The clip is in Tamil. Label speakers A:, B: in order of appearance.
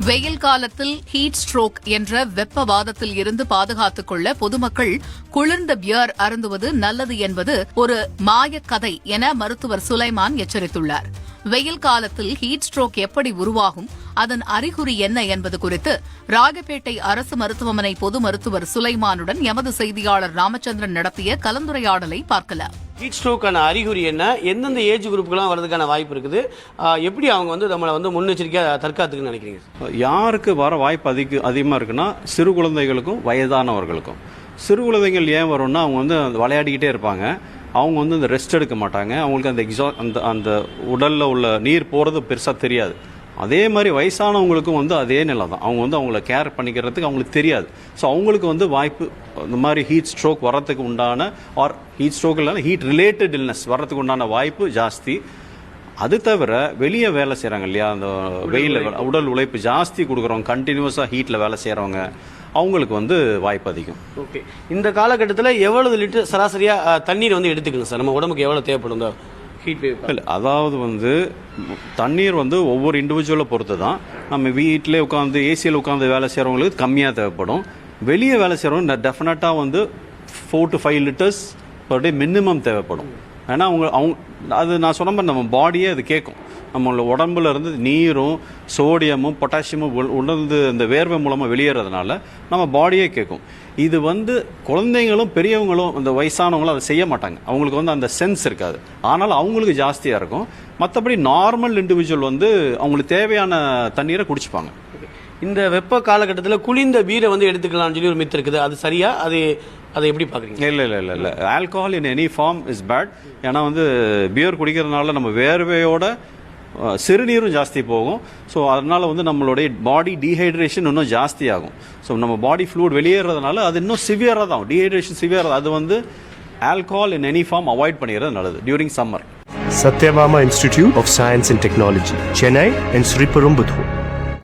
A: வெயில் காலத்தில் ஹீட் ஸ்ட்ரோக் என்ற வெப்பவாதத்தில் இருந்து பாதுகாத்துக் கொள்ள பொதுமக்கள் குளிர்ந்த பியர் அருந்துவது நல்லது என்பது ஒரு மாயக்கதை என மருத்துவர் சுலைமான் எச்சரித்துள்ளார். வெயில் காலத்தில் ஹீட் ஸ்ட்ரோக் எப்படி உருவாகும், அதன் அறிகுறி என்ன என்பது குறித்து ராயப்பேட்டை அரசு மருத்துவமனை பொது மருத்துவர் சுலைமானுடன் எமது செய்தியாளர் ராமச்சந்திரன் நடத்திய கலந்துரையாடலை பார்க்கலாம்.
B: ஹீட் ஸ்ட்ரோக்கான அறிகுறி என்ன, எந்தெந்த ஏஜ் குரூப்புக்கெல்லாம் வரதுக்கான வாய்ப்பு இருக்குது, எப்படி அவங்க நம்மளை முன்னெச்சரிக்கையாக தற்காத்துக்குன்னு நினைக்கிறீங்க?
C: யாருக்கு வர வாய்ப்பு அதிகமாக இருக்குன்னா சிறு குழந்தைகளுக்கும் வயதானவர்களுக்கும். சிறு குழந்தைகள் ஏன் வரும்னா அவங்க விளையாடிக்கிட்டே இருப்பாங்க. அவங்க அந்த ரெஸ்ட் எடுக்க மாட்டாங்க. அவங்களுக்கு அந்த அந்த உடலில் உள்ள நீர் போகிறது பெருசாக தெரியாது. அதே மாதிரி வயசானவங்களுக்கும் அதே நிலை தான். அவங்க அவங்கள கேர் பண்ணிக்கிறதுக்கு அவங்களுக்கு தெரியாது. ஸோ அவங்களுக்கு வாய்ப்பு இந்த மாதிரி ஹீட் ஸ்ட்ரோக் வர்றதுக்கு உண்டான ஹீட் ஸ்ட்ரோக் இல்லைனா ஹீட் ரிலேட்டட் இல்னஸ் வர்றதுக்கு உண்டான வாய்ப்பு ஜாஸ்தி. அது தவிர வெளியே வேலை செய்கிறாங்க இல்லையா, அந்த வெயிலில் உடல் உழைப்பு ஜாஸ்தி கொடுக்குறவங்க, கண்டினியூஸாக ஹீட்டில் வேலை செய்கிறவங்க, அவங்களுக்கு வாய்ப்பு அதிகம்.
B: ஓகே, இந்த காலகட்டத்தில் எவ்வளவு லிட்டர் சராசரியாக தண்ணீர் எடுத்துக்கணும் சார்? நம்ம உடம்புக்கு எவ்வளோ தேவைப்படும் இந்த ஹீட் வேவ்?
C: இல்லை, அதாவது தண்ணீர் ஒவ்வொரு இண்டிவிஜுவலை பொறுத்து தான். நம்ம வீட்டிலே உட்காந்து ஏசியில் உட்காந்து வேலை செய்கிறவங்களுக்கு கம்மியாக தேவைப்படும். வெளியே வேலை செய்கிறவங்க டெஃபினட்டாக 4 to 5 litres per day minimum தேவைப்படும். ஏன்னா அவங்க அது நான் சொன்ன மாதிரி நம்ம பாடியே அது கேட்கும். நம்மளோட உடம்புல இருந்து நீரும் சோடியமும் பொட்டாசியமும் உணர்ந்து இந்த வேர்வை மூலமாக வெளியேறதுனால நம்ம பாடியே கேட்கும். இது குழந்தைங்களும் பெரியவங்களும் இந்த வயசானவங்களும் அதை செய்ய மாட்டாங்க. அவங்களுக்கு அந்த சென்ஸ் இருக்காது. ஆனால் அவங்களுக்கு ஜாஸ்தியாக இருக்கும். மற்றபடி நார்மல் இண்டிவிஜுவல் அவங்களுக்கு தேவையான தண்ணீரை குடிச்சுப்பாங்க.
B: இந்த வெப்ப காலகட்டத்தில் குளிர்ந்த பீரை எடுத்துக்கலாம்னு சொல்லி ஒரு மித்து இருக்குது. அது சரியா? அதை எப்படி பார்க்குறீங்க?
C: இல்லை, alcohol in any form is bad. ஏன்னா பியர் குடிக்கிறதுனால நம்ம வேர்வையோட சிறுநீரும் ஜாஸ்தி போகும். ஸோ அதனால் நம்மளுடைய பாடி டீஹைட்ரேஷன் இன்னும் ஜாஸ்தி ஆகும். ஸோ நம்ம பாடி ஃப்ளூட் வெளியேறதுனால அது இன்னும் சிவியராக தான் டீஹைட்ரேஷன் சிவியராக. அது alcohol in any form avoid பண்ணிடுறது நல்லது during summer.
D: Satyabama Institute of Science and Technology, Chennai and Sri Perumbudur.